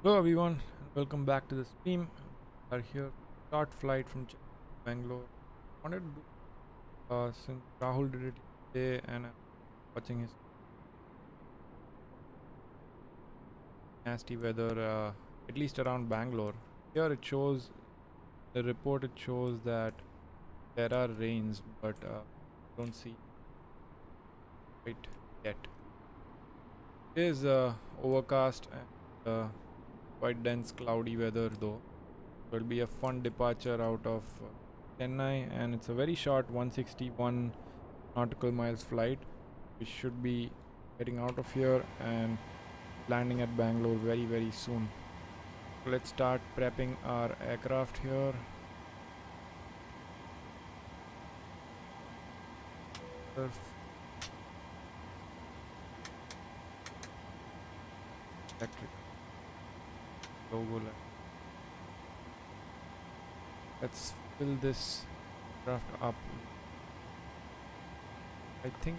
Hello everyone and welcome back to the stream. We are here short flight from Chennai to Bangalore. Wanted to do since Rahul did it today and I'm watching his nasty weather at least around Bangalore. Here it shows the report it shows that there are rains but don't see it yet. It is overcast and quite dense cloudy weather though. So it'll be a fun departure out of Chennai, and it's a very short 161 nautical miles flight. We should be getting out of here and landing at Bangalore very soon. So let's start prepping our aircraft here. Electric logo. Let's fill this craft up. I think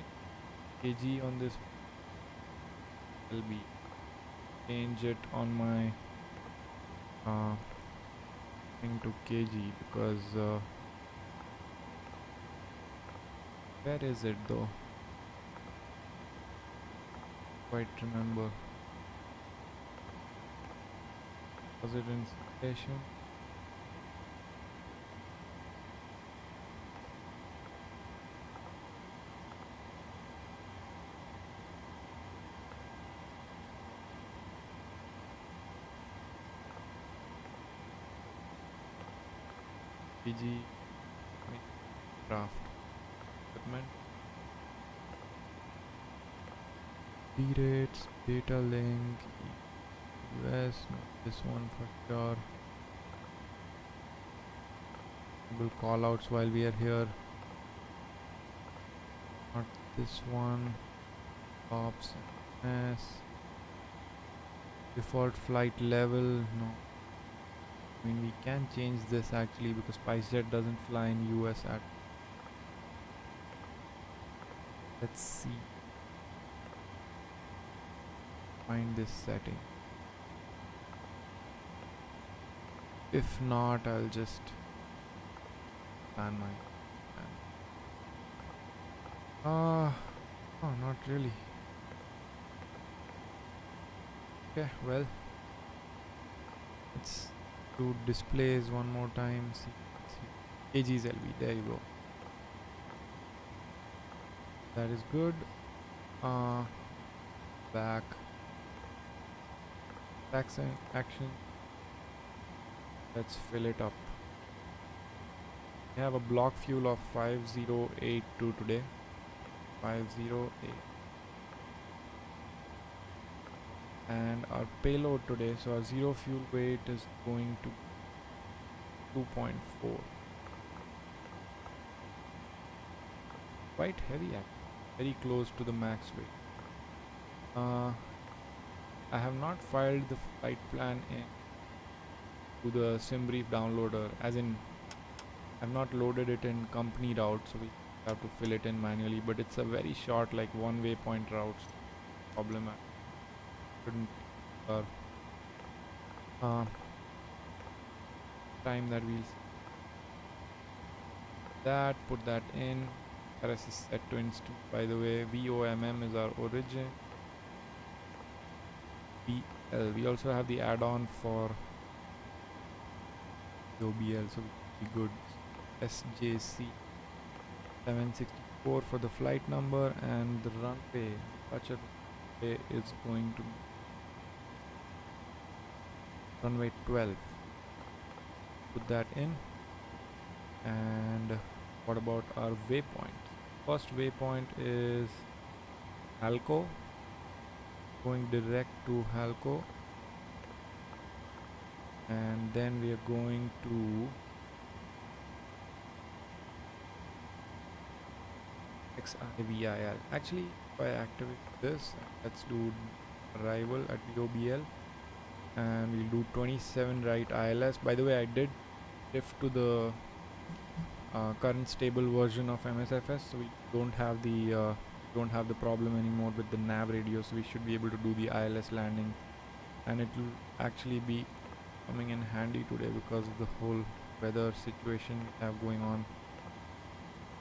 kg on this will be change it on my thing to kg because where is it though? Quite remember. Was it in station? PG craft equipment. D-rates, data link, US, not this one for sure. We'll call outs while we are here. Not this one. Ops, S. Default flight level, no. I mean, we can change this actually because SpiceJet doesn't fly in US at. Let's see. Find this setting. If not, I'll just plan my plan. Oh, not really. Okay, well, let's do displays one more time. See. KG's LV, there you go. That is good. Back. Action. Let's fill it up. We have a block fuel of 5082 today. 508. And our payload today, so our zero fuel weight is going to 2.4. Quite heavy actually, very close to the max weight. I have not filed the flight plan in to the SimBrief downloader, as in I've not loaded it in company route, so we have to fill it in manually, but it's a very short, like one waypoint routes. Problem time that we'll that put that in. RS is set to instant, by the way. VOMM is our origin. BL, we also have the add-on for OBL, so we'll be good. SJC 764 for the flight number, and the runway departure is going to be runway 12. Put that in. And what about our waypoint? First waypoint is Halco. Going direct to Halco, and then we are going to XIVIL. Actually, if I activate this, let's do arrival at VOBL, and we'll do 27 right ILS. By the way, I did shift to the current stable version of MSFS, so we don't have the problem anymore with the nav radio, so we should be able to do the ILS landing and it will actually be coming in handy today because of the whole weather situation we have going on.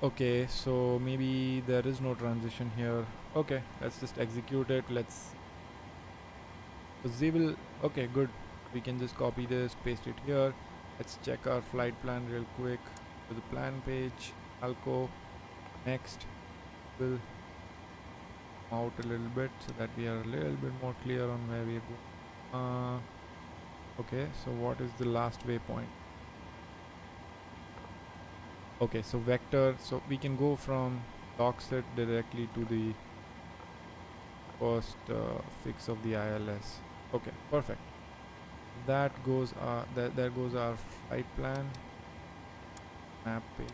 Okay, so maybe there is no transition here. Okay, let's just execute it. Let's will. Okay, good. We can just copy this, paste it here. Let's check our flight plan real quick. To the plan page, Alco. Next, we'll out a little bit so that we are a little bit more clear on where we are going. Okay, so what is the last waypoint? Okay, so vector, so we can go from dockset directly to the first fix of the ILS. Okay, perfect. That goes there goes our flight plan map page.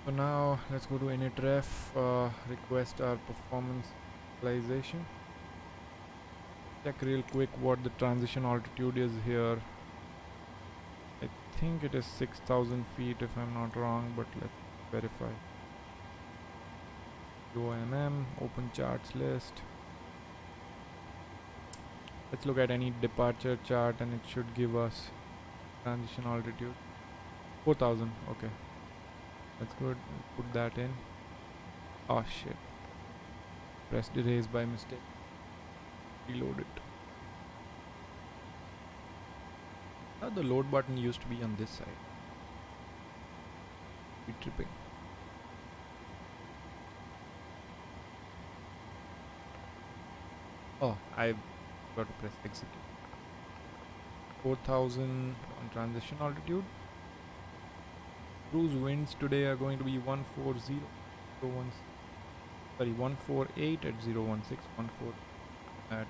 So now let's go to initref, request our performance visualization. Check real quick what the transition altitude is here. I think it is 6,000 feet if I'm not wrong, but let's verify. OMM, open charts list. Let's look at any departure chart and it should give us transition altitude. 4,000, okay. That's good, put that in. Oh shit. Pressed erase by mistake. Reload it. Now the load button used to be on this side. Be tripping. Oh, I've got to press execute. 4,000 on transition altitude. Cruise winds today are going to be 148 at 016, 14 at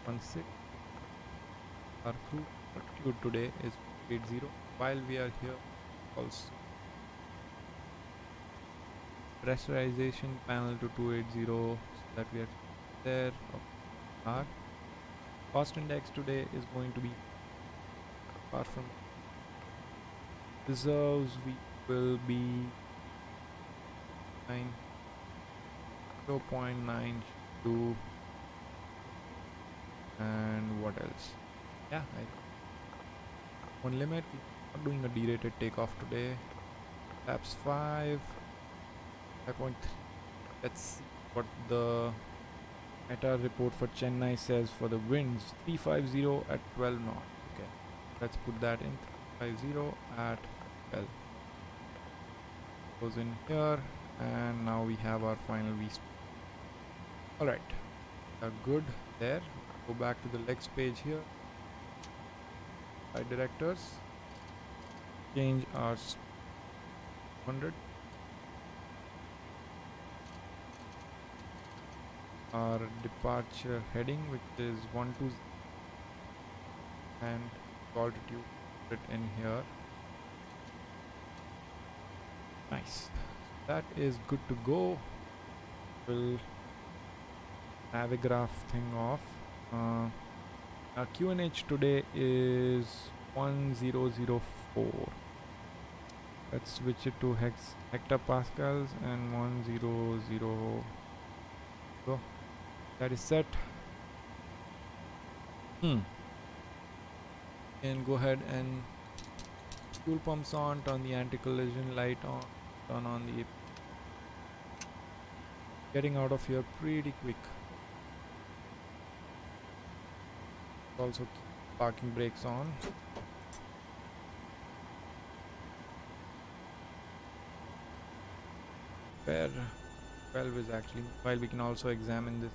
16. Our cruise altitude today is 80. While we are here, also pressurization panel to 280 so that we are there. Our cost index today is going to be, apart from reserves, we will be 0.92, and what else? Yeah, on limit, we're not doing a derated takeoff today. Flaps 5.3. Let's see what the META report for Chennai says for the winds. 350 at 12 knots. Okay, let's put that in. 350 at 12. Goes in here, and now we have our final V. Alright, good there. Go back to the legs page here. Flight directors. Change our 100. Our departure heading, which is 120, and altitude put it in here. Nice. That is good to go. We'll navigraph thing off. Our QNH today is 1004. Let's switch it to hectopascals and 100. Go. That is set. And go ahead and fuel pumps on, turn the anti-collision light on, turn on the getting out of here pretty quick. Also keep parking brakes on. Where 12 is actually, while we can also examine this,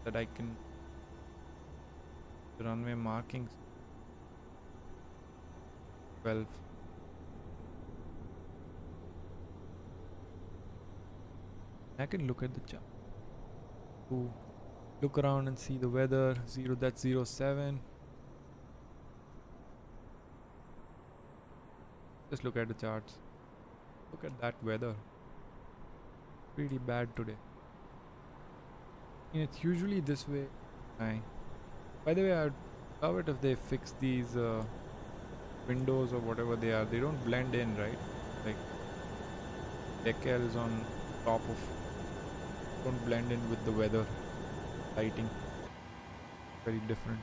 that I can the runway markings. 12. I can look at the chart. Ooh. Look around and see the weather. 0, that's 07. Just look at the charts. Look at that weather. Pretty bad today. It's usually this way. By the way, I'd love it if they fix these windows or whatever they are. They don't blend in, right? Like decals on top of don't blend in with the weather lighting. Very different.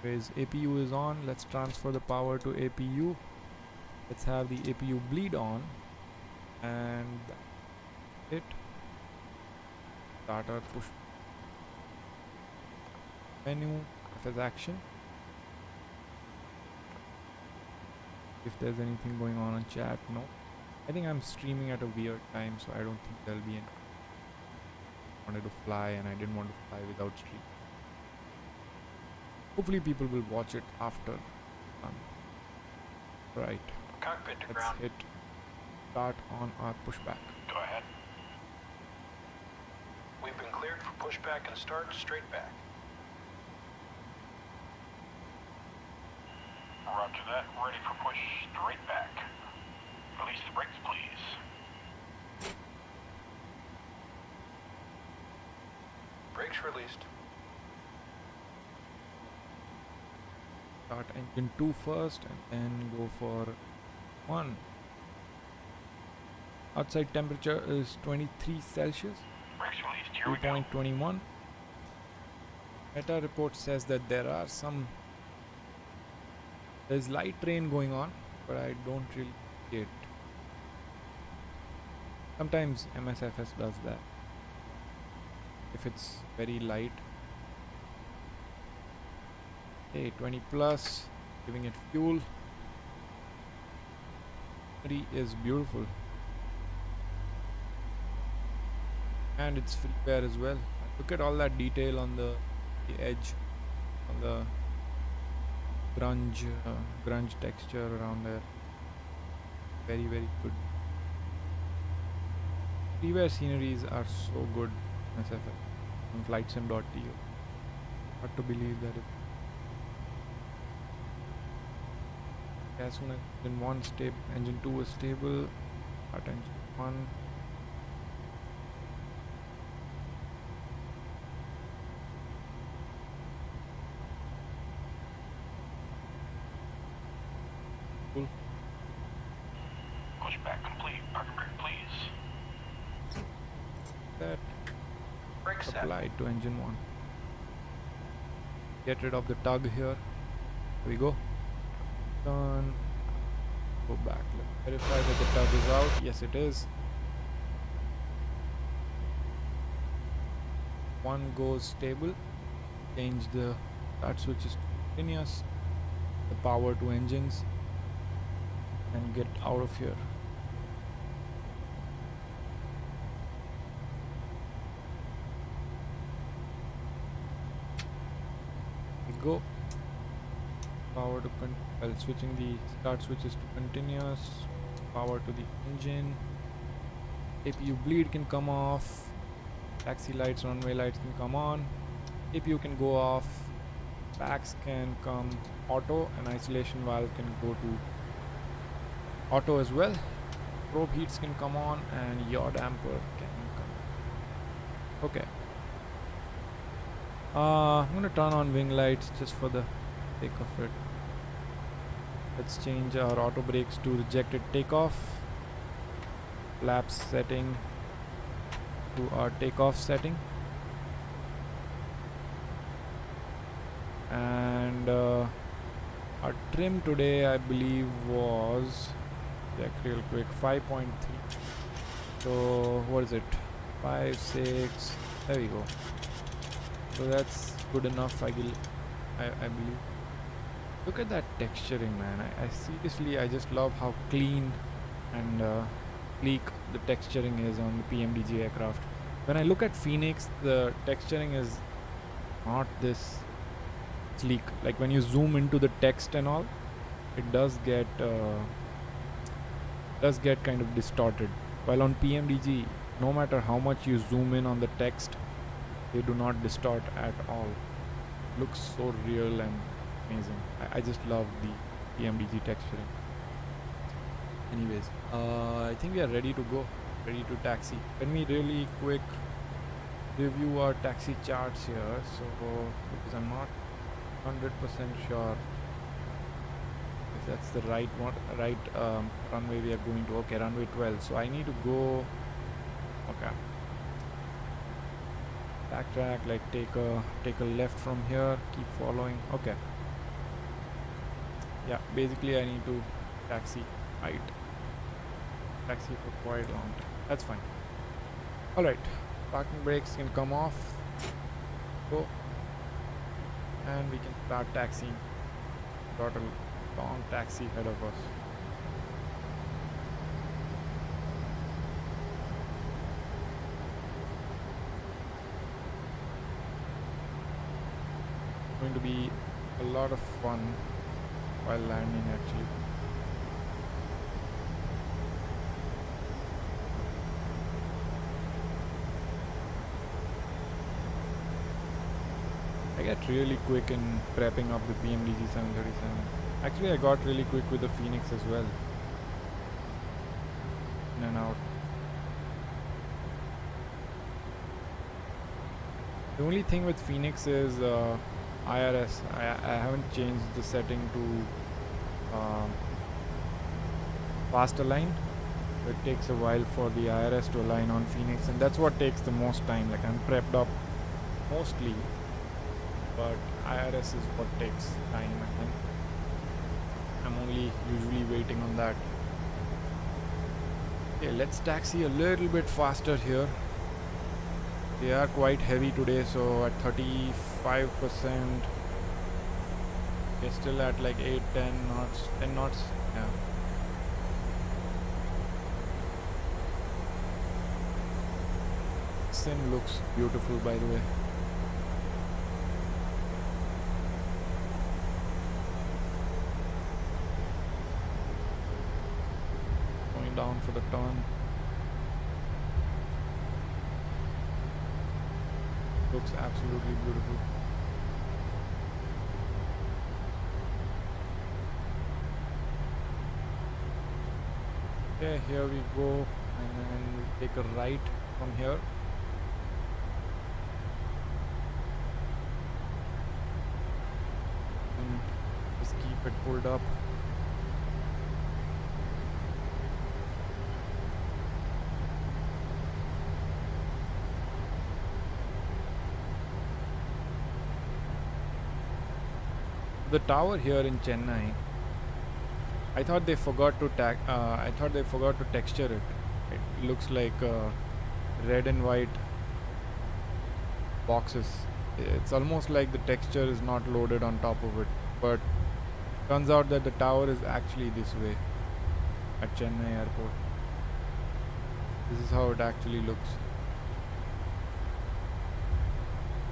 Anyways, APU is on. Let's transfer the power to APU. Let's have the APU bleed on, and that's it. Start our push menu, FS action. If there's anything going on chat, no. I think I'm streaming at a weird time, so I don't think there'll be any. I wanted to fly and I didn't want to fly without stream. Hopefully people will watch it after. Right. Cockpit to Let's ground. hit start on our pushback. Go ahead. We've been cleared for pushback and start straight back. Roger that. Ready for push straight back. Release the brakes, please. Brakes released. Start engine 2 first and then go for 1. Outside temperature is 23 Celsius, Brakes released. Here we go. 2.21. Meta report says that there's light rain going on, but I don't really see it. Sometimes MSFS does that. If it's very light. Hey, 20 plus, giving it fuel. 3 is beautiful. And it's freeware as well. Look at all that detail on the edge, on the grunge texture around there. Very, very good. Freeware sceneries are so good. MSFS on flightsim.to. Hard to believe that it. As soon as engine 1 stable, engine 2 is stable. Start engine 1. Cool. Pushback complete. Parking brake, please. That Brake set. applied to engine 1. Get rid of the tug here. Here we go. Turn. Go back. Let's verify that the tug is out. Yes, it is. 1 goes stable. Change the start switches to continuous. The power to engines. And get out of here. We go. Power to switching the start switches to continuous. Power to the engine. APU bleed can come off. Taxi lights, runway lights can come on. APU can go off. Packs can come auto, and isolation valve can go to auto as well. Probe heats can come on, and yaw damper can come. Okay. I'm gonna turn on wing lights just for the sake of it. Let's change our auto brakes to rejected takeoff. Flaps setting to our takeoff setting. And our trim today, I believe, was, check real quick, 5.3. So what is it? 5, 6. There we go. So that's good enough, I believe. Look at that texturing, man. I seriously, I just love how clean and sleek the texturing is on the PMDG aircraft. When I look at Phoenix, the texturing is not this sleek. Like when you zoom into the text and all, it does get kind of distorted. While on PMDG, no matter how much you zoom in on the text, they do not distort at all. Looks so real and amazing. I just love the PMDG texturing. Anyways, I think we are ready to go, ready to taxi. Let me really quick review our taxi charts here. So because I'm not 100% sure if that's the right one, runway we are going to. Okay, runway 12. So I need to go. Okay. Backtrack, like take a left from here, keep following. Okay. Yeah, basically I need to taxi for quite a long time. That's fine. Alright, parking brakes can come off. Go. And we can start taxiing. Got a long taxi ahead of us. Going to be a lot of fun while landing actually. I get really quick in prepping up the PMDG 737. Actually I got really quick with the Phoenix as well. In and out. The only thing with Phoenix is IRS. I haven't changed the setting to fast align. It takes a while for the IRS to align on Phoenix, and that's what takes the most time. Like I'm prepped up mostly, but IRS is what takes time, and I'm only usually waiting on that. Okay, let's taxi a little bit faster here. They are quite heavy today, so at 35%, they're still at like 8, 10 knots, 10 knots. Yeah. Sim looks beautiful, by the way. Going down for the turn. Looks absolutely beautiful. Okay, here we go, and then we take a right from here. And just keep it pulled up. The tower here in Chennai, I thought they forgot to texture it. It looks like red and white boxes. It's almost like the texture is not loaded on top of it, but turns out that the tower is actually this way at Chennai airport. This is how it actually looks.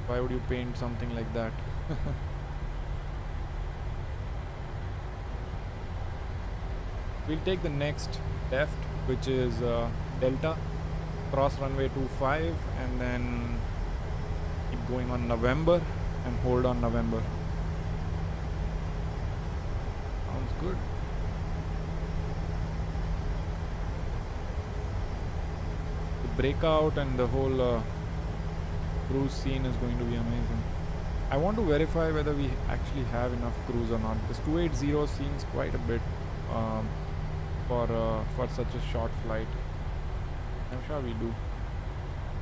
Why would you paint something like that? We'll take the next left, which is Delta, cross runway 25, and then keep going on November and hold on November. Sounds good. The breakout and the whole cruise scene is going to be amazing. I want to verify whether we actually have enough cruise or not, because 280 seems quite a bit for such a short flight. I'm sure we do.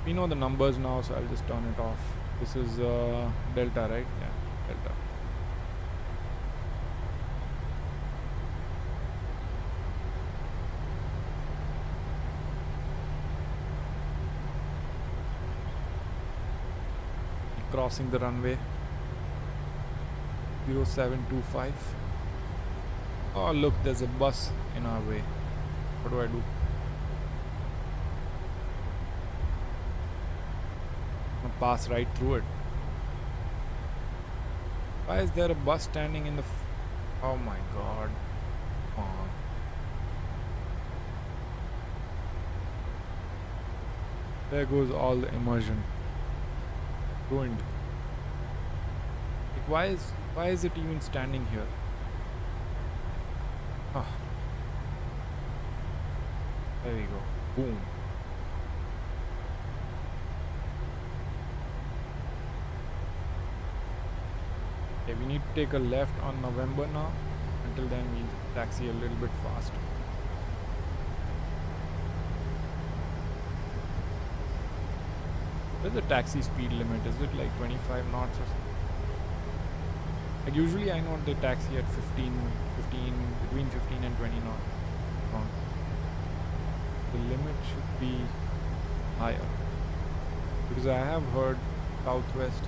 We know the numbers now, so I'll just turn it off. This is Delta, right? Yeah, Delta. Crossing the runway 0725. Oh look, there's a bus in our way. What do I do? I'm gonna pass right through it. Why is there a bus standing in the oh my god. Come on. There goes all the immersion. Ruined. Like, why is it even standing here? Ah. There we go. Boom. Okay, we need to take a left on November now. Until then, we taxi a little bit fast. What is the taxi speed limit? Is it like 25 knots or something? Like usually I know they taxi at 15, between 15 and 20 knots. Wrong. The limit should be higher. Because I have heard Southwest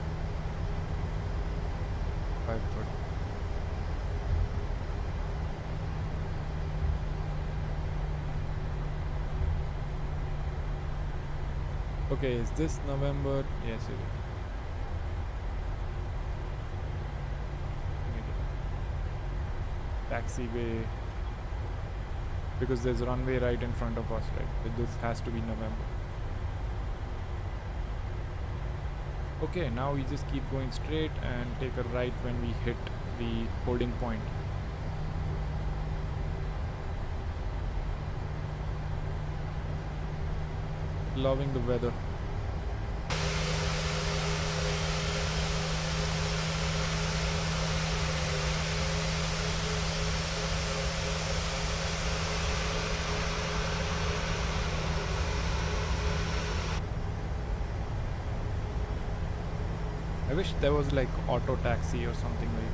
530. Okay, is this November? Yes, it is. Taxiway, because there's a runway right in front of us, right? But this has to be November. Okay, now we just keep going straight and take a right when we hit the holding point. Loving the weather. I wish there was like auto taxi or something like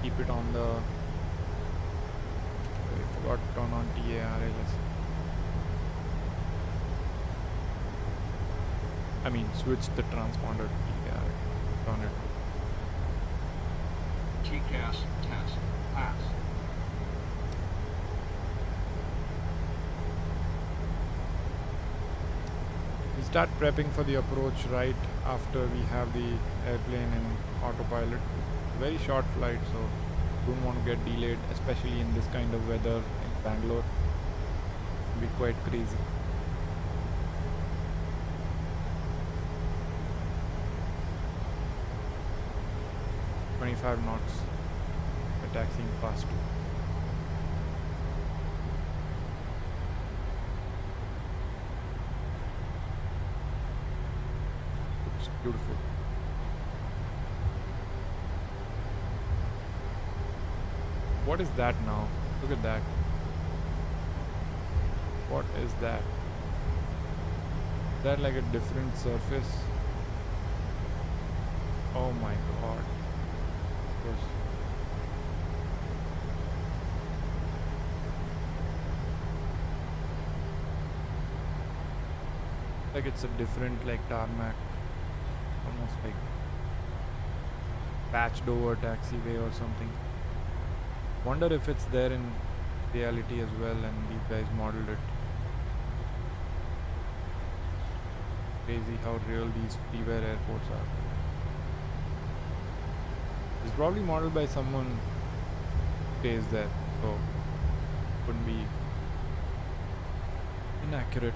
keep it on the I forgot to turn on TARLS. I mean switch the transponder to TAR. Turn it. TCAS test pass. We start prepping for the approach right after we have the airplane in autopilot. Very short flight, so don't want to get delayed, especially in this kind of weather in Bangalore. It'll be quite crazy. "25 knots. We're taxiing fast. Looks beautiful. What is that now? Look at that. What is that? Is that like a different surface? Oh my god. Of course. Like it's a different like tarmac. Almost like patched over taxiway or something. Wonder if it's there in reality as well and these guys modeled it. Crazy how real these freeware airports are. It's probably modeled by someone who stays there, so couldn't be inaccurate.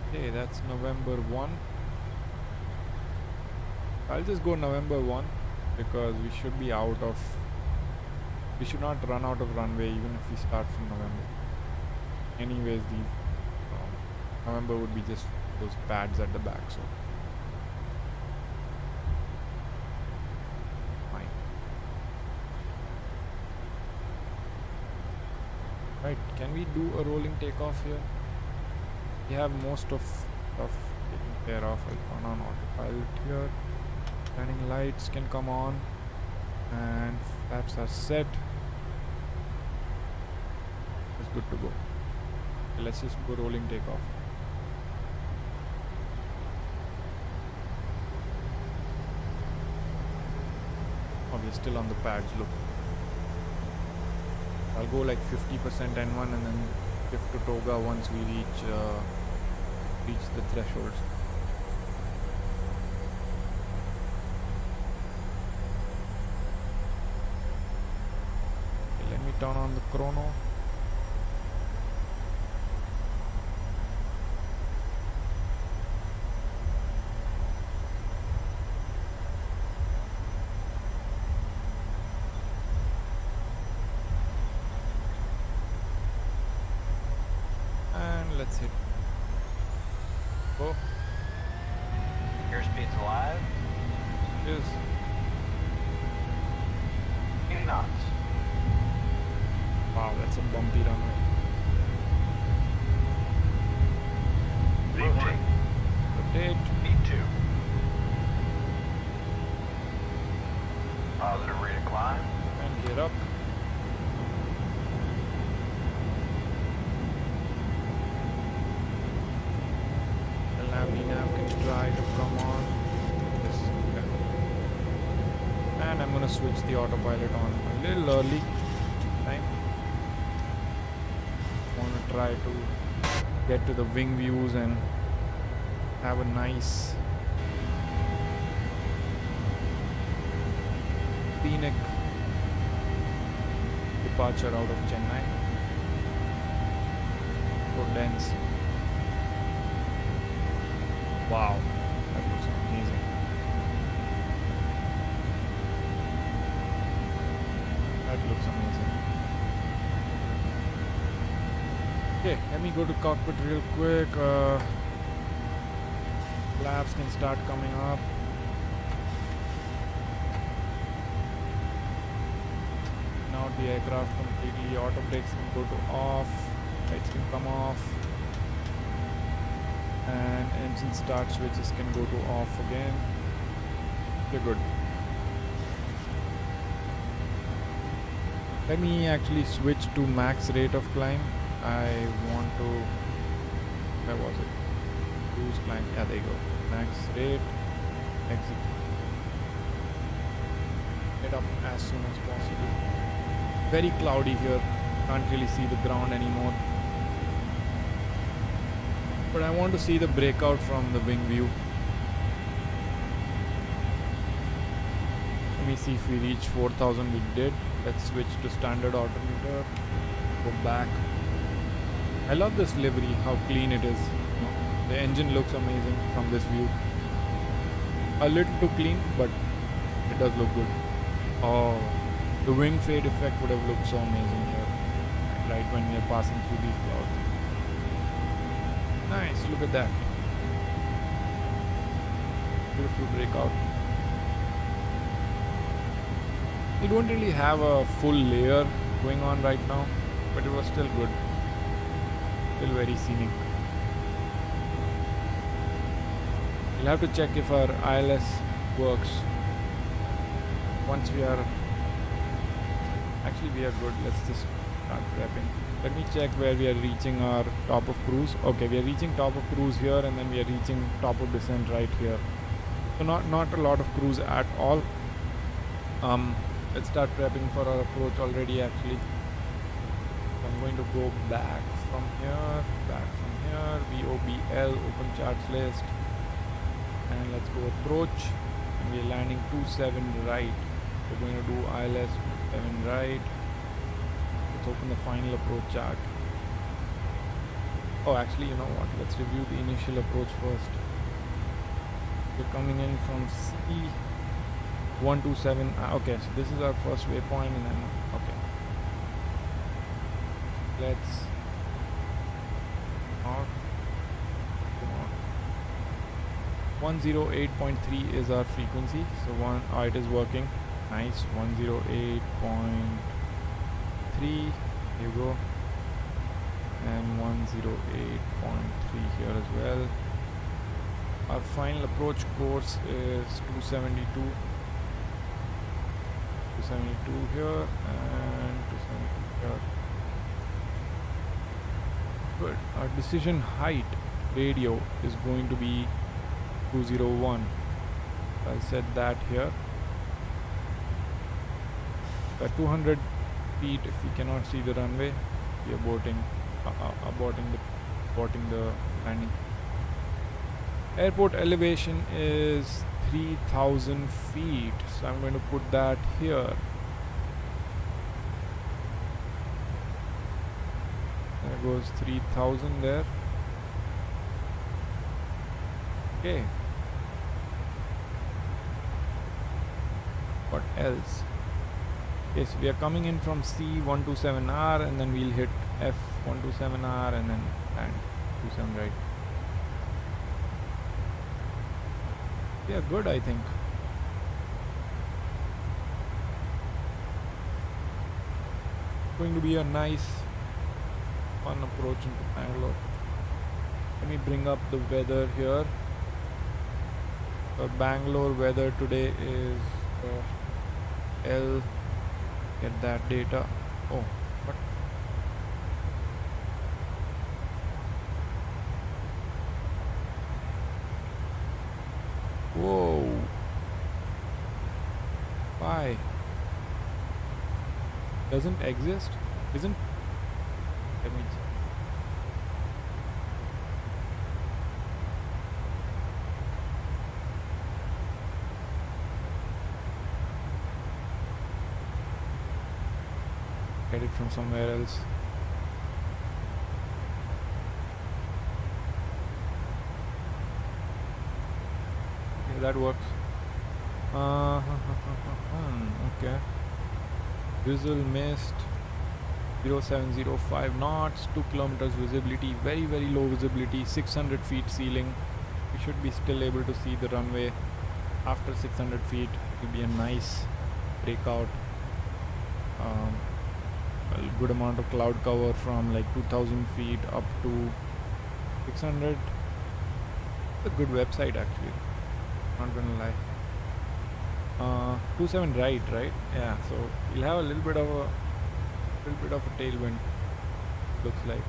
Okay, that's November 1. I'll just go November 1 because we should be out of, we should not run out of runway even if we start from November. Anyways, the November would be just those pads at the back, so fine. Right, can we do a rolling takeoff here? We have most of stuff taken care of. I'll turn on autopilot here. Turning lights can come on and flaps are set. It's good to go. Okay, let's just go rolling takeoff. Oh, we're still on the pads, look. I'll go like 50% N1 and then shift to toga once we reach the thresholds. Okay, let me turn on the chrono. 5. Yes. 80 knots. Wow, that's a bumpy runway. V1. Rotate. V2. Positive rate of climb. And gear up. The nav can try to come on. Yes. Okay. And I'm gonna switch the autopilot on a little early. Time. Wanna try to get to the wing views and have a nice scenic departure out of Chennai. So dense. Wow, that looks amazing. That looks amazing. Okay, let me go to cockpit real quick. Flaps can start coming up. Now the aircraft completely. Auto brakes can go to off. Lights can come off. And engine start switches can go to off again. We're good. Let me actually switch to max rate of climb. I want to, where was it? Cruise climb, yeah, there you go. Max rate, exit. Get up as soon as possible. Very cloudy here, can't really see the ground anymore. But I want to see the breakout from the wing view. Let me see if we reach 4000. We did. Let's switch to standard altimeter. Go back. I love this livery, how clean it is. You know, the engine looks amazing from this view. A little too clean, but it does look good. Oh, the wing fade effect would have looked so amazing here, right when we are passing through these clouds. Nice, look at that. Beautiful breakout. We don't really have a full layer going on right now, but it was still good. Still very scenic. We'll have to check if our ILS works. Once we are... Actually, we are good. Let's just start prepping. Let me check where we are reaching our top of cruise. Okay, we are reaching top of cruise here, and then we are reaching top of descent right here. So not a lot of cruise at all. Let's start prepping for our approach already actually. So I'm going to go back from here, VOBL, open charts list. And let's go approach. And we are landing 27 right. We're going to do ILS 27 right. Let's open the final approach chart. Oh, actually, you know what? Let's review the initial approach first. We're coming in from C127. Okay, so this is our first waypoint, and then okay. Let's out. 108.3 is our frequency. So it is working. Nice. 108.3. Here you go. And 108.3 here as well. Our final approach course is 272. 272 here and 272 here. Good. Our decision height radio is going to be 201. I said that here. At 200 feet, if we cannot see the runway, we are aborting the landing. Airport elevation is 3000 feet, so I'm going to put that here. There goes 3000 there. Okay. What else? Yes, we are coming in from C127R, and then we'll hit F127R and then land 27 right. Yeah, good, I think. Going to be a nice, fun approach into Bangalore. Let me bring up the weather here. Bangalore weather today is L. Get that data. Oh, what? Whoa. Why? Doesn't exist? Isn't? Let me see. Get it from somewhere else. Okay, that works. Okay. Visual mist 0705 knots, 2 kilometers visibility, very low visibility, 600 feet ceiling. We should be still able to see the runway after 600 feet. It will be a nice breakout. A good amount of cloud cover from like 2000 feet up to 600. It's a good website actually, not gonna lie. 27 right, yeah, so we'll have a little bit of a tailwind, looks like.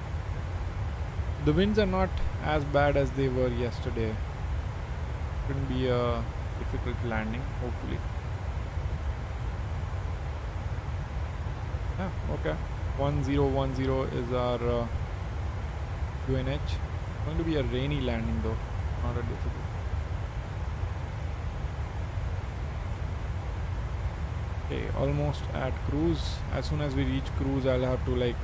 The winds are not as bad as they were yesterday. Shouldn't be a difficult landing, hopefully. Yeah, okay. 1010 is our UNH. Going to be a rainy landing though, not a difficult. Okay, almost at cruise. As soon as we reach cruise, I'll have to like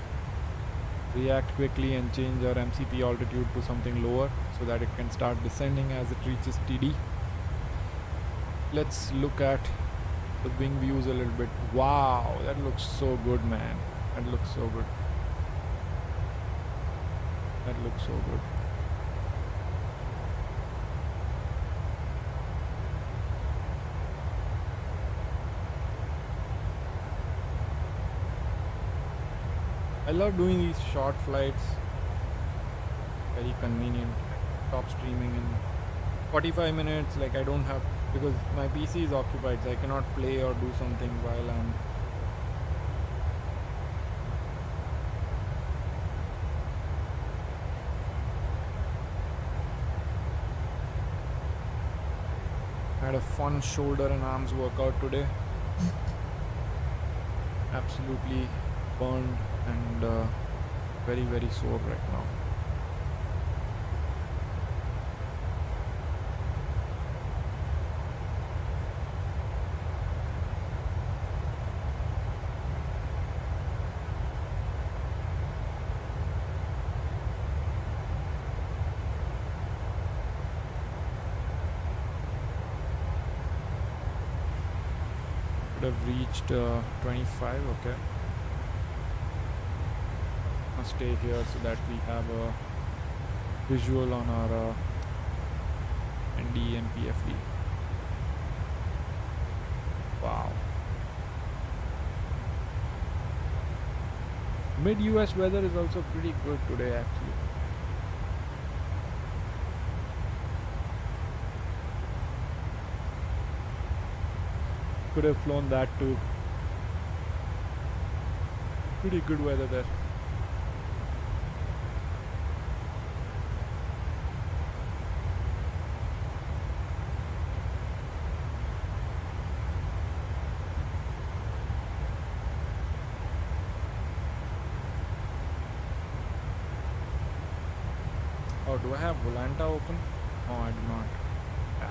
react quickly and change our MCP altitude to something lower so that it can start descending as it reaches TD. Let's look at the wing views a little bit. Wow, that looks so good, man. That looks so good. That looks so good. I love doing these short flights. Very convenient. Stop streaming in 45 minutes. Like I don't have, because my PC is occupied, so I cannot play or do something while I'm had a fun shoulder and arms workout today. Absolutely burned and very sore right now. Could have reached 25. Okay, I'll stay here so that we have a visual on our ND and PFD. Wow. Mid US weather is also pretty good today actually. Could have flown that too. Pretty good weather there. Oh, do I have Volanta open? Oh, I do not. Yeah.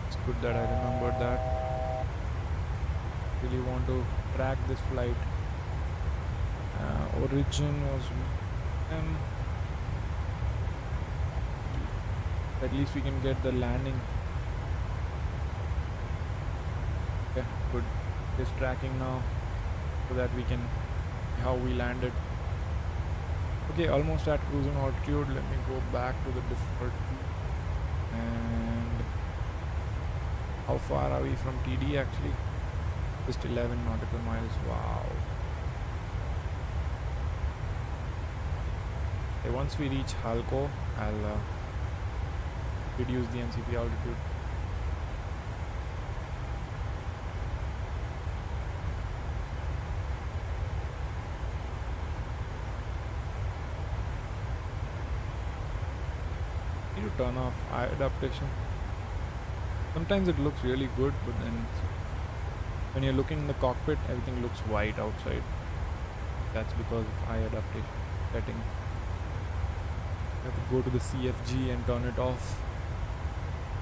It's good that I remembered that. Really want to track this flight. Origin was at least we can get the landing. Okay, good. Just tracking now so that we can see how we landed. Okay, almost at cruising altitude. Let me go back to the default view and How far are we from TD actually? Just 11 nautical miles. Wow. Okay, once we reach Halko, I'll reduce the MCP altitude. Need to turn off eye adaptation. Sometimes it looks really good, but then when you're looking in the cockpit, everything looks white outside. That's because of eye adaptation setting. I have to go to the CFG and turn it off.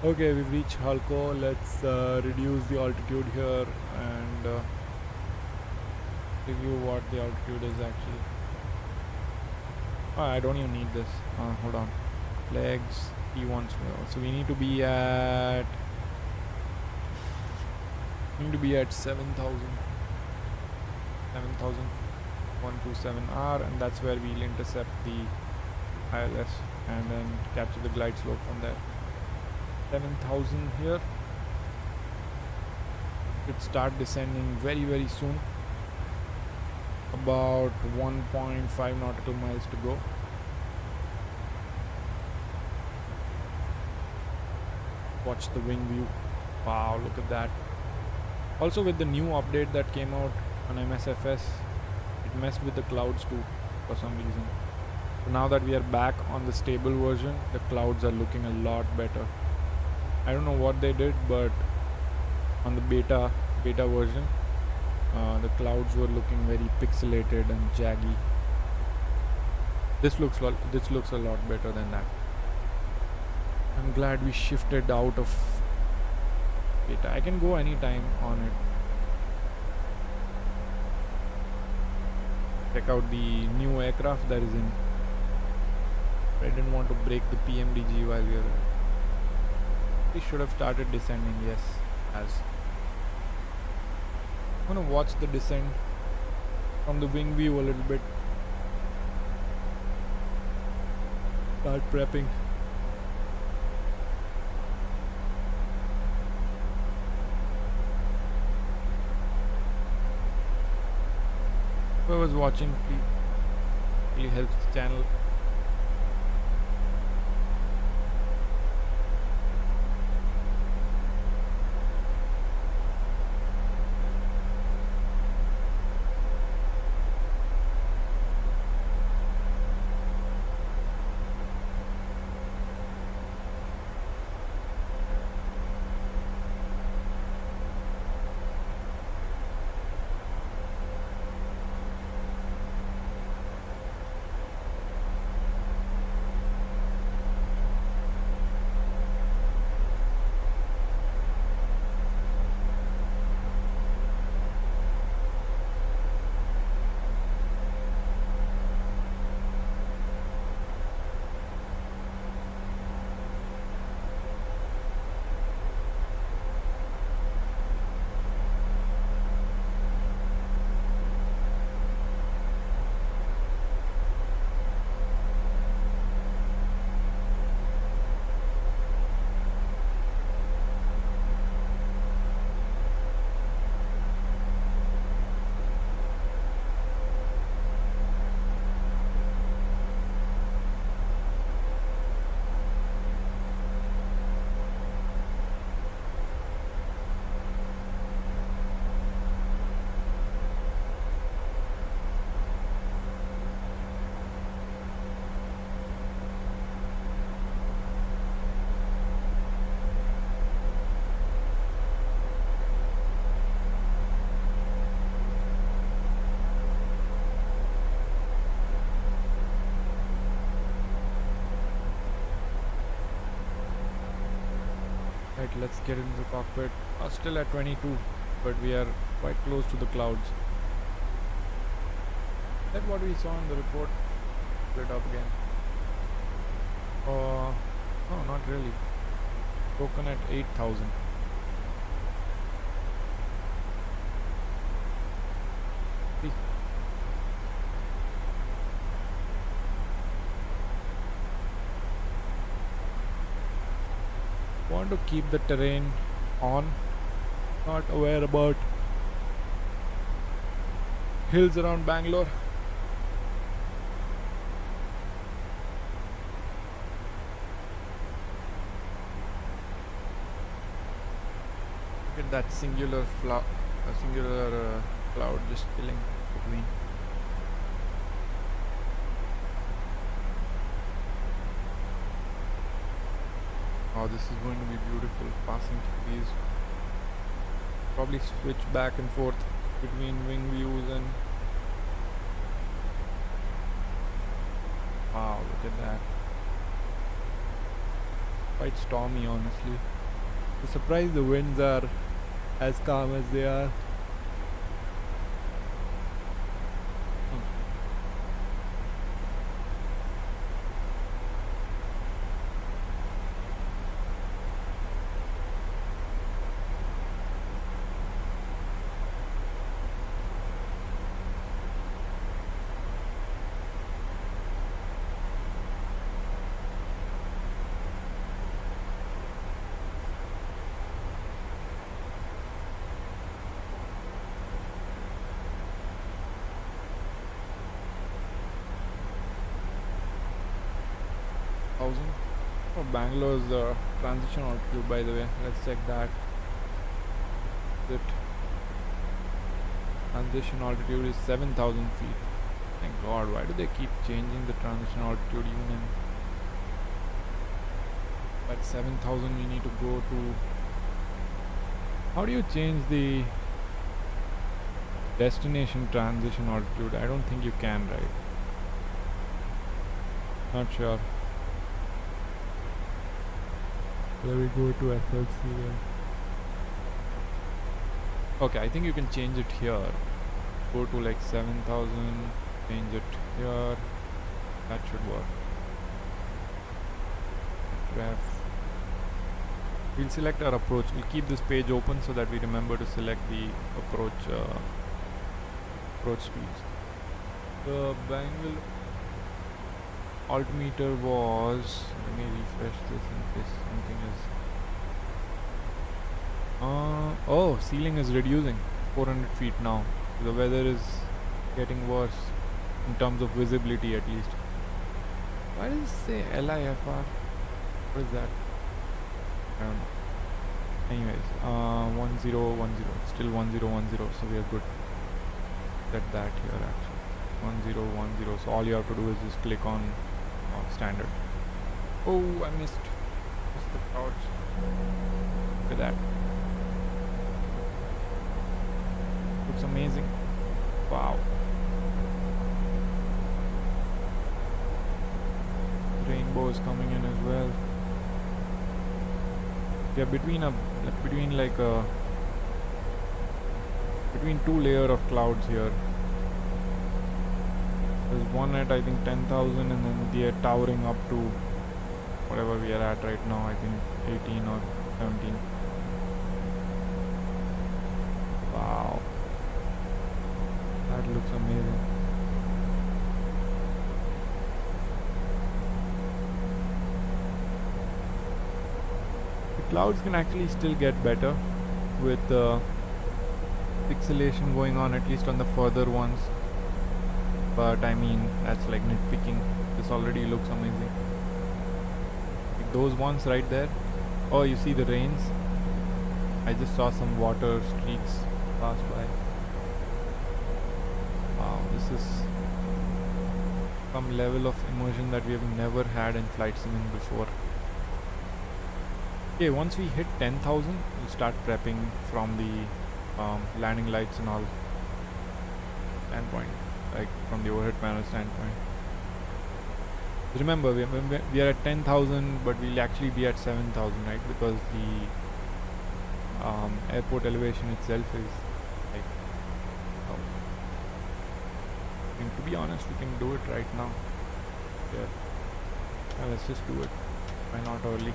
Okay, we've reached Halko. Let's reduce the altitude here and review what the altitude is actually. Oh, I don't even need this. Hold on. Legs, T1 swell. So we need to be at 7,000. 7,127R, and that's where we'll intercept the ILS and then capture the glide slope from there. 7,000 here. Should start descending very, very soon. About 1.5 nautical miles to go. Watch the wing view. Wow, look at that. Also, with the new update that came out on MSFS, it messed with the clouds too for some reason. So now that we are back on the stable version, the clouds are looking a lot better. I don't know what they did, but on the beta version, the clouds were looking very pixelated and jaggy. This looks a lot better than that. I'm glad we shifted out of beta. I can go anytime on it. Check out the new aircraft that is in. I didn't want to break the PMDG while we were. We should have started descending. Yes, as. I'm gonna watch the descent from the wing view a little bit. Start prepping. Whoever's watching, please really helps the channel. Right, let's get into the cockpit. Still at 22, but we are quite close to the clouds. Is that what we saw in the report? Split up again. No, not really. Broken at 8,000. Want to keep the terrain on. Not aware about hills around Bangalore. Look at that singular cloud just chilling between. Oh, this is going to be beautiful. Passing through these. Probably switch back and forth between wing views and. Wow, look at that. Quite stormy, honestly. I'm surprised the winds are as calm as they are. 1000. Oh, Bangalore's transition altitude, by the way. Let's check that. It transition altitude is 7,000 feet. Thank God, why do they keep changing the transition altitude even in at 7,000 we need to go to. How do you change the destination transition altitude? I don't think you can, right? Not sure. Let me go to FLC then. Okay, I think you can change it here. Go to like 7,000, change it here. That should work. Ref. We'll select our approach. We'll keep this page open so that we remember to select the approach speeds. The Bangalore altimeter was, let me refresh this in case something is oh, ceiling is reducing 400 feet now. The weather is getting worse in terms of visibility, at least. Why does it say LIFR? What is that? I don't know. Anyways, 1010. It's still 1010, so we are good. Set that here actually. 1010. So all you have to do is just click on standard. Oh, I missed the clouds. Look at that. Looks amazing. Wow. Rainbow is coming in as well. Yeah, between two layer of clouds here. There's one at I think 10,000 and then they are towering up to whatever we are at right now, I think 18 or 17. Wow. That looks amazing. The clouds can actually still get better with pixelation going on, at least on the further ones. But I mean, that's like nitpicking. This already looks amazing. Like those ones right there. Oh, you see the rains? I just saw some water streaks pass by. Wow, this is some level of immersion that we have never had in flight simming before. Okay, once we hit 10,000, we'll start prepping from the landing lights and all standpoint. Like from the overhead panel standpoint. Remember, we are at 10,000, but we'll actually be at 7,000, right? Because the airport elevation itself is like. Oh. I mean, to be honest, we can do it right now. Yeah. Let's just do it. Why not early?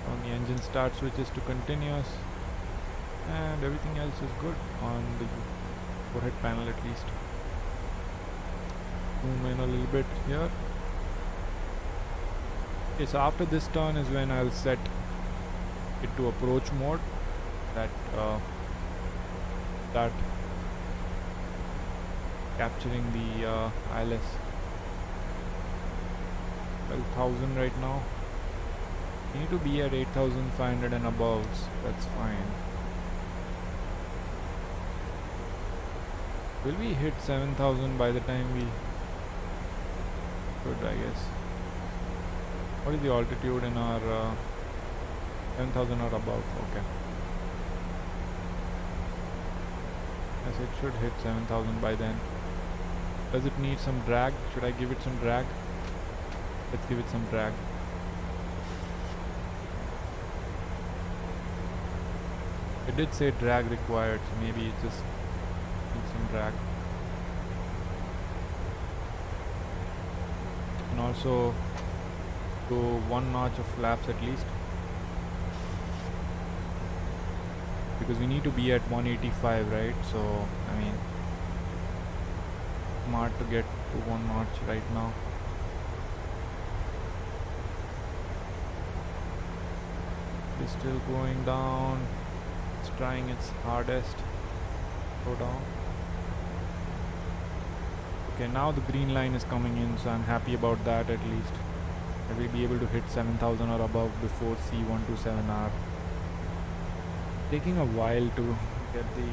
On the engine start switches to continuous, and everything else is good on the overhead panel at least. Zoom in a little bit here. Okay, so after this turn is when I'll set it to approach mode, that start capturing the ILS. 12,000 right now. We need to be at 8,500 and above, so that's fine. Will we hit 7,000 by the time we should, I guess? What is the altitude in our 7,000 or above? Okay. Yes, it should hit 7,000 by then. Does it need some drag? Should I give it some drag? Let's give it some drag. It did say drag required, so maybe it just needs some drag. And also go one notch of flaps at least, because we need to be at 185, right? So I mean, smart to get to one notch right now. It's still going down. It's trying its hardest. Go down. Okay, now the green line is coming in, so I'm happy about that. At least I will be able to hit 7,000 or above before C127R. Taking a while to get the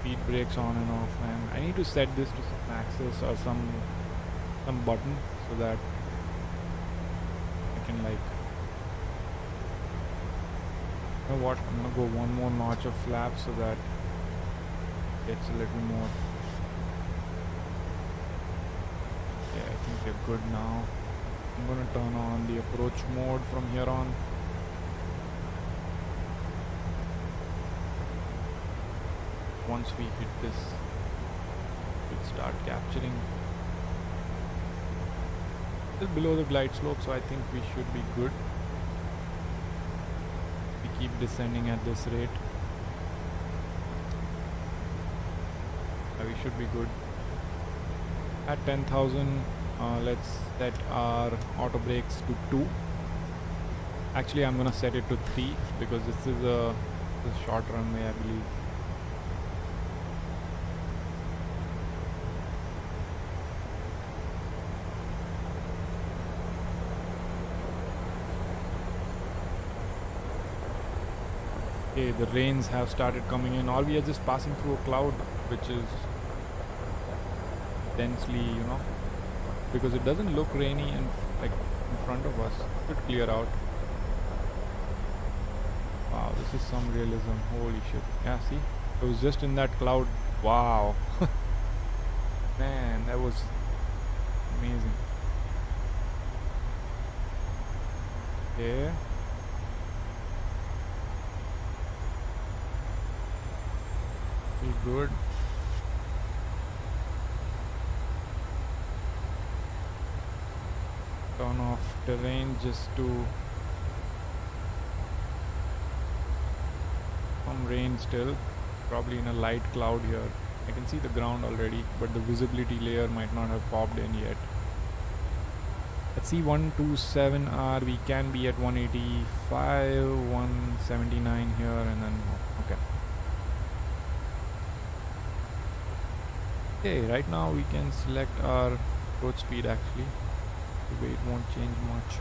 speed brakes on and off, man. I need to set this to some axis or some button so that I can, like, you know what, I'm gonna go one more notch of flap so that it gets a little more. Yeah, I think we're good now. I'm gonna turn on the approach mode from here on. Once we hit this, we'll start capturing. Still below the glide slope, so I think we should be good. We keep descending at this rate. We should be good. At 10,000, let's set our auto brakes to 2. Actually, I'm gonna set it to 3 because this is a short runway, I believe. Okay, the rains have started coming in. Or we are just passing through a cloud, which is densely, you know, because it doesn't look rainy in front of us. It should clear out. Wow, this is some realism. Holy shit. Yeah, see? It was just in that cloud. Wow. Man, that was amazing. Okay. Feel good. Turn off terrain just to some rain still, probably in a light cloud here. I can see the ground already, but the visibility layer might not have popped in yet. Let's see, 127R, we can be at 185, 179 here, and then okay. Okay, right now we can select our approach speed actually. The weight won't change much.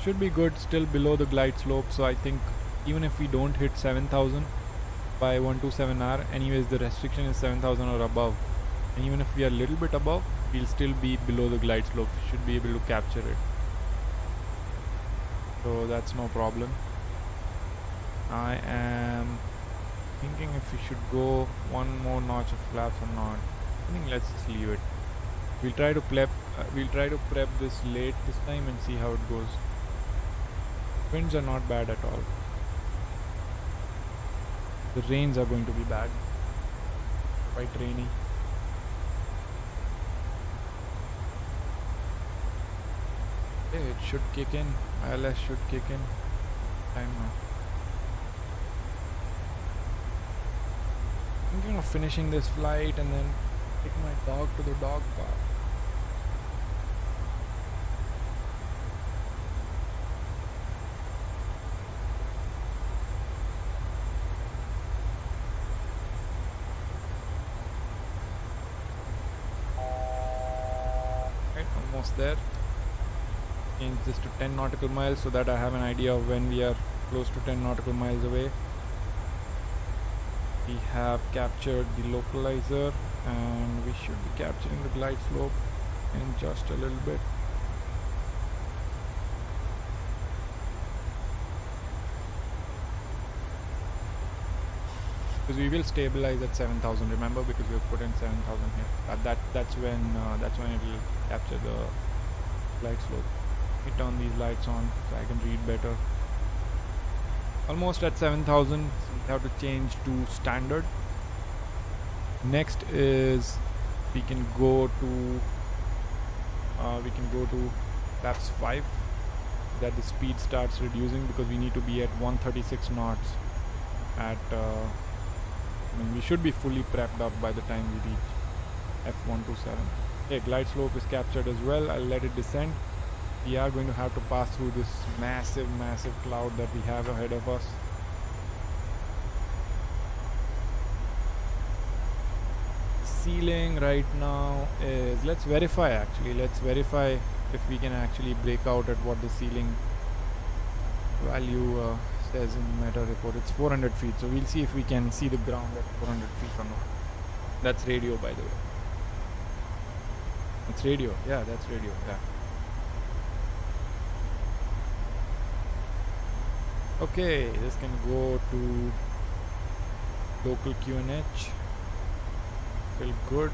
Should be good, still below the glide slope, so I think even if we don't hit 7,000 by 127R, anyways the restriction is 7,000 or above, and even if we are a little bit above, we'll still be below the glide slope. We should be able to capture it, so that's no problem. I am thinking if we should go one more notch of flaps or not. I think let's just leave it. We'll try to prep this late this time and see how it goes. Winds are not bad at all. The rains are going to be bad. Quite rainy. Okay, it should kick in. ILS should kick in. Time now. Thinking of finishing this flight and then take my dog to the dog park. Right, almost there. Change this to 10 nautical miles so that I have an idea of when we are close to 10 nautical miles away. We have captured the localizer and we should be capturing the glide slope in just a little bit. Because we will stabilize at 7,000, remember, because we have put in 7,000 here. That's when it will capture the glide slope. Let me turn these lights on so I can read better. Almost at 7,000, so we have to change to standard. Next is we can go to laps 5. That the speed starts reducing because we need to be at 136 knots. We should be fully prepped up by the time we reach F127. Okay, glide slope is captured as well. I'll let it descend. We are going to have to pass through this massive cloud that we have ahead of us. Ceiling right now is, let's verify if we can actually break out at what the ceiling value says in the meta report. It's 400 feet, so we'll see if we can see the ground at 400 feet or not. That's radio, by the way. It's radio. Yeah, that's radio. Yeah. Okay, this can go to local QNH. Feel good.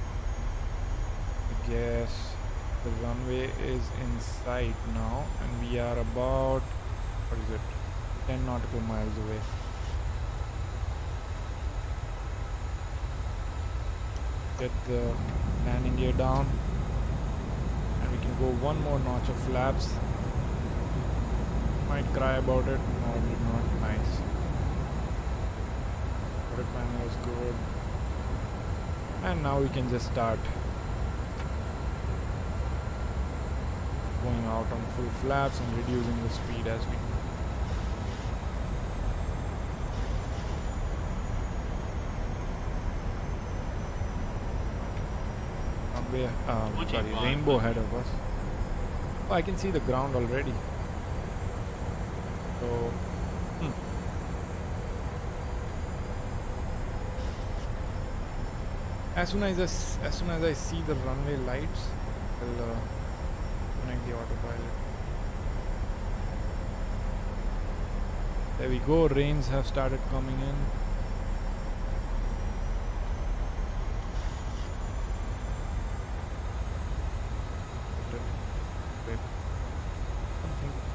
I guess the runway is in sight now, and we are about, what is it, 10 nautical miles away. Get the landing gear down, and we can go one more notch of flaps. Might cry about it. No, it did not. Nice. Product panel is good. And now we can just start going out on full flaps and reducing the speed as we rainbow ahead of us. Oh, I can see the ground already. So, as soon as I see the runway lights, I'll connect the autopilot. There we go. Rains have started coming in.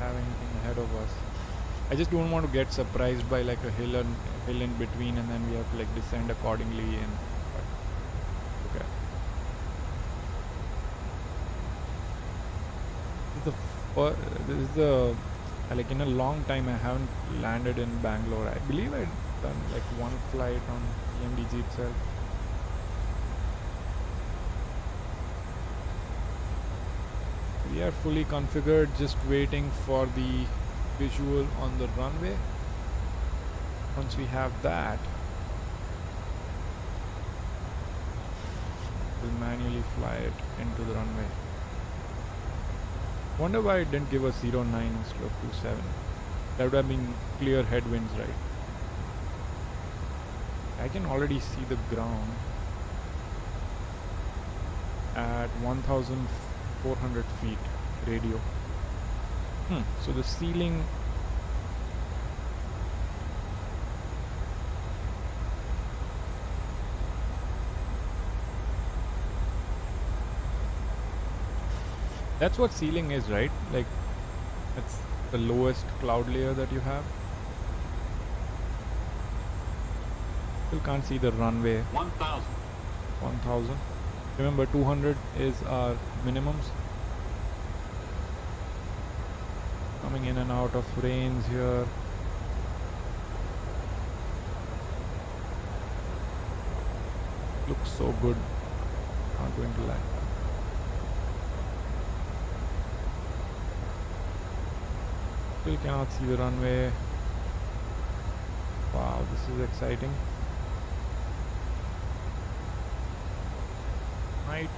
Have anything ahead of us. I just don't want to get surprised by like a hill in between, and then we have to like descend accordingly. And okay, this is the like in a long time I haven't landed in Bangalore. I believe I'd done like one flight on PMDG itself. We are fully configured, just waiting for the visual on the runway. Once we have that, we'll manually fly it into the runway. Wonder why it didn't give us 09 instead of 27. That would have been clear headwinds, right? I can already see the ground at 1,400 feet radio. So the ceiling that's what ceiling is, right? Like that's the lowest cloud layer that you have. Still can't see the runway. 1,000. Remember 200 is our minimums. Coming in and out of rains here. Looks so good. Not going to lie. Still cannot see the runway. Wow, this is exciting. Might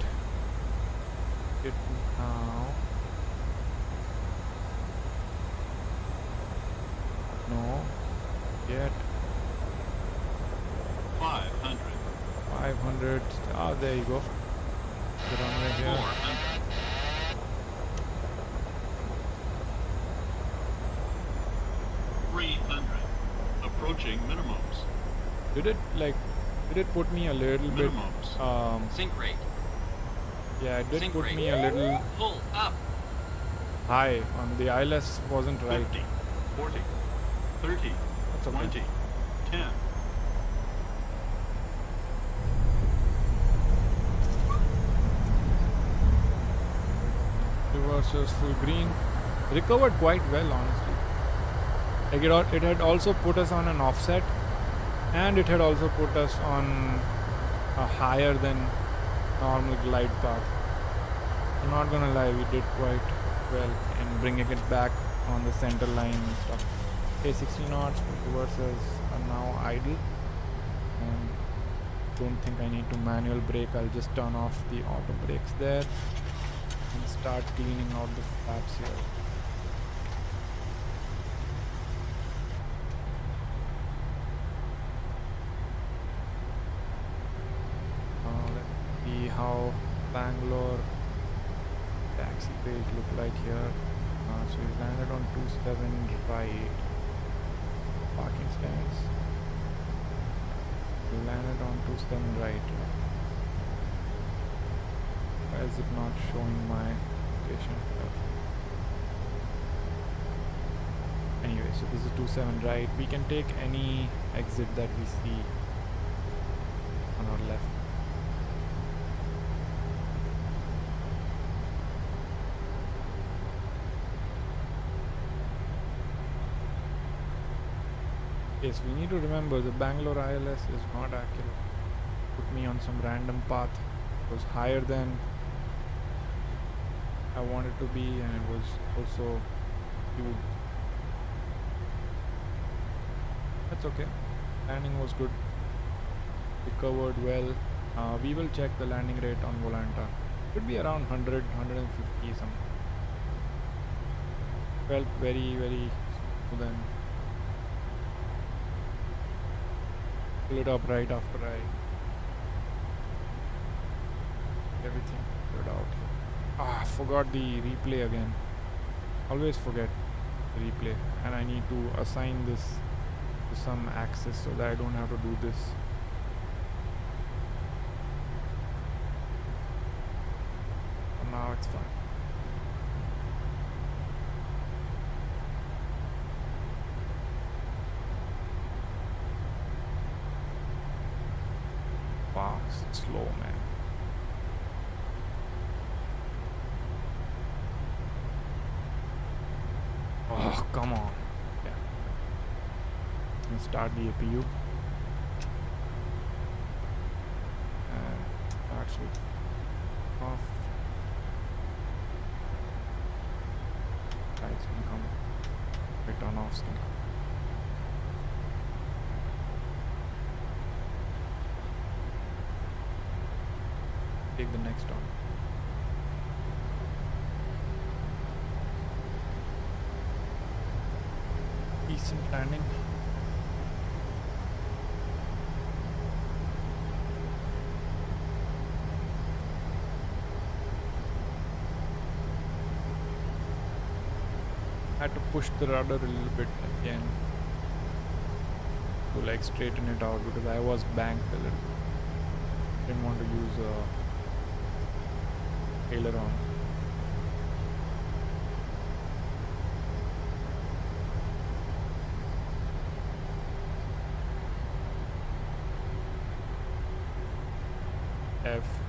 get now. No, yet. 500. 500. Ah, there you go. The runway here. 400. 300. Approaching minimums. Did it put me a little bit Minimums. Sync rate. yeah, it did Sync put rate. me a little Pull up. high on the ILS wasn't right. 50. 40. 30. That's okay. 20. 10. Reverses full green. Recovered quite well, honestly. Like it had also put us on an offset, and it had also put us on a higher than normal glide path. I'm not gonna lie, we did quite well in bringing it back on the center line and stuff. Okay, 60 knots, reverses are now idle. And don't think I need to manual brake. I'll just turn off the auto brakes there and start cleaning out the flaps here. Let's see how Bangalore taxi page look like here. So we landed on 27 right. Parking stands. We landed on 27 right. Why is it not showing my location? Anyway, so this is 27 right. We can take any exit that we see on our left. Yes, we need to remember the Bangalore ILS is not accurate. Put me on some random path. It was higher than I wanted to be, and it was also huge. That's okay. Landing was good. Recovered well. We will check the landing rate on Volanta. Could be around 100, 150 something. Felt very, very smooth and pull it up right after I everything figured out. Forgot the replay again. Always forget the replay, and I need to assign this to some axis so that I don't have to do this. But now it's fine. Wow, it's slow, man. Oh, come on. Yeah. Let's start the APU. And starts with off. Lights can come. Return offs can come. Take the next one. Decent landing. Had to push the rudder a little bit again to like straighten it out because I was banked a little bit. Didn't want to use a aileron.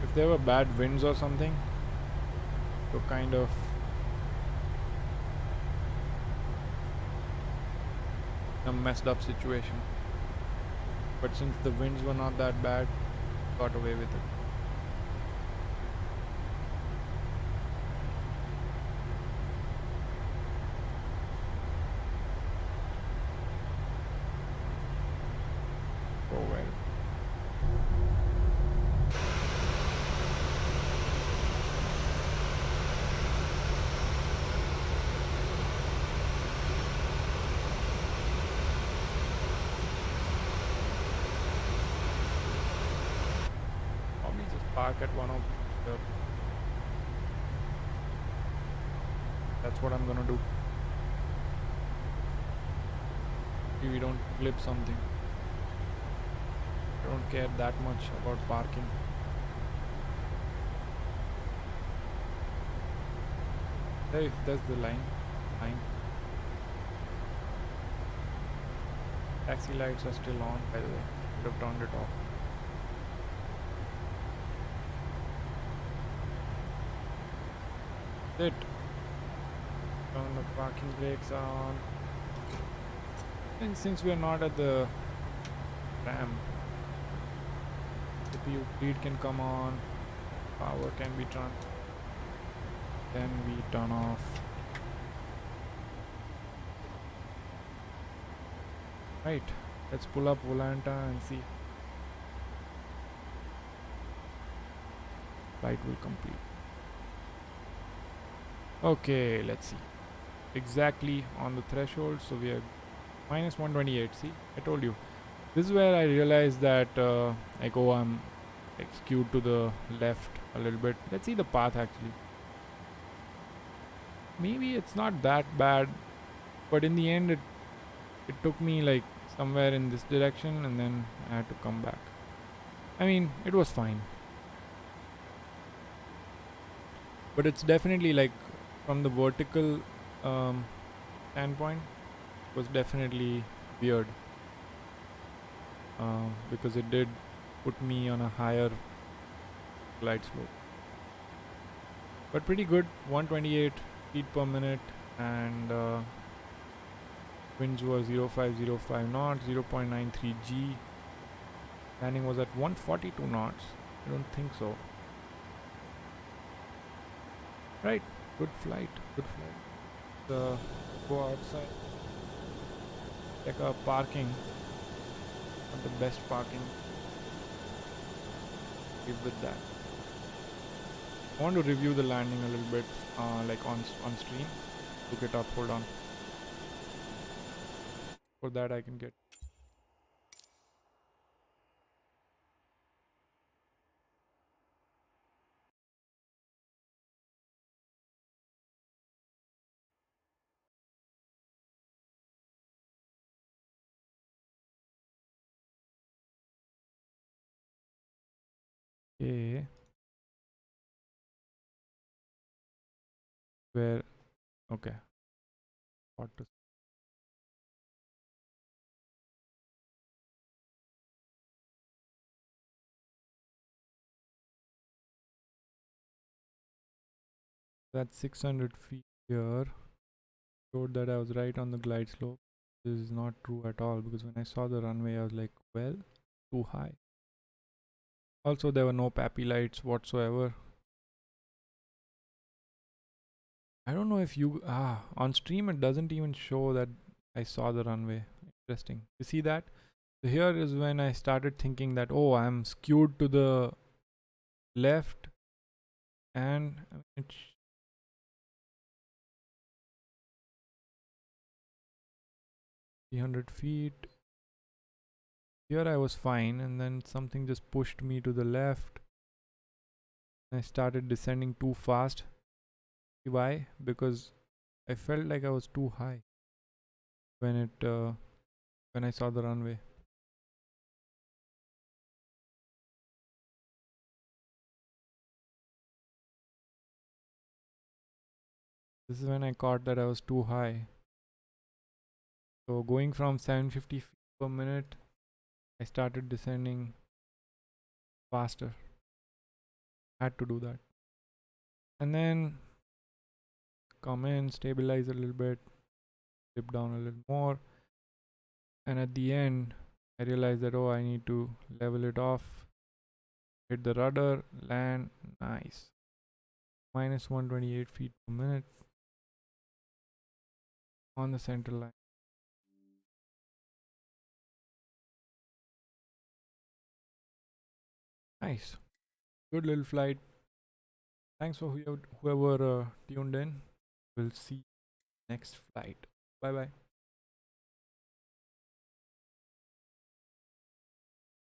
If there were bad winds or something, to kind of a messed up situation. But since the winds were not that bad, got away with it. Oh well. Probably just park at one of the. That's what I'm gonna do. Maybe we don't flip something. I don't care that much about parking. Hey, that's the line. Taxi lights are still on, by the way. Should have turned it off. It. Turn the parking brakes on. And since we are not at the RAM, CPU feed can come on, power can be turned. Then we turn off. Right, let's pull up Volanta and see. Flight will complete. Okay, let's see. Exactly on the threshold, so we are minus 128. See, I told you. This is where I realized that like, oh, I'm like skewed to the left a little bit. Let's see the path actually. Maybe it's not that bad, but in the end it took me like somewhere in this direction and then I had to come back. I mean, it was fine, but it's definitely like from the vertical standpoint was definitely weird, because it did put me on a higher glide slope, but pretty good. 128 feet per minute, and winds were 0505 knots, 0.93 G. Landing was at 142 knots. I don't think so. Right, good flight. Go outside. Check our parking. Not the best parking. Live with that. I want to review the landing a little bit, like on stream. Look it up. Hold on. For that, I can get. Okay. Where? Okay. Hotas. That's 600 feet here. Showed that I was right on the glide slope. This is not true at all, because when I saw the runway I was like, well, too high. Also, there were no PAPI lights whatsoever. I don't know if you on stream it doesn't even show that I saw the runway. Interesting. You see that? So here is when I started thinking that, oh, I'm skewed to the left, and I mean, it's 300 feet. Here I was fine, and then something just pushed me to the left. I started descending too fast. Why? Because I felt like I was too high when I saw the runway. This is when I caught that I was too high. So going from 750 feet per minute, I started descending faster. Had to do that. And then come in, stabilize a little bit, dip down a little more. And at the end, I realized that, oh, I need to level it off, hit the rudder, land, nice. Minus 128 feet per minute on the center line. Nice. Good little flight. Thanks for whoever tuned in. We'll see you next flight. Bye bye.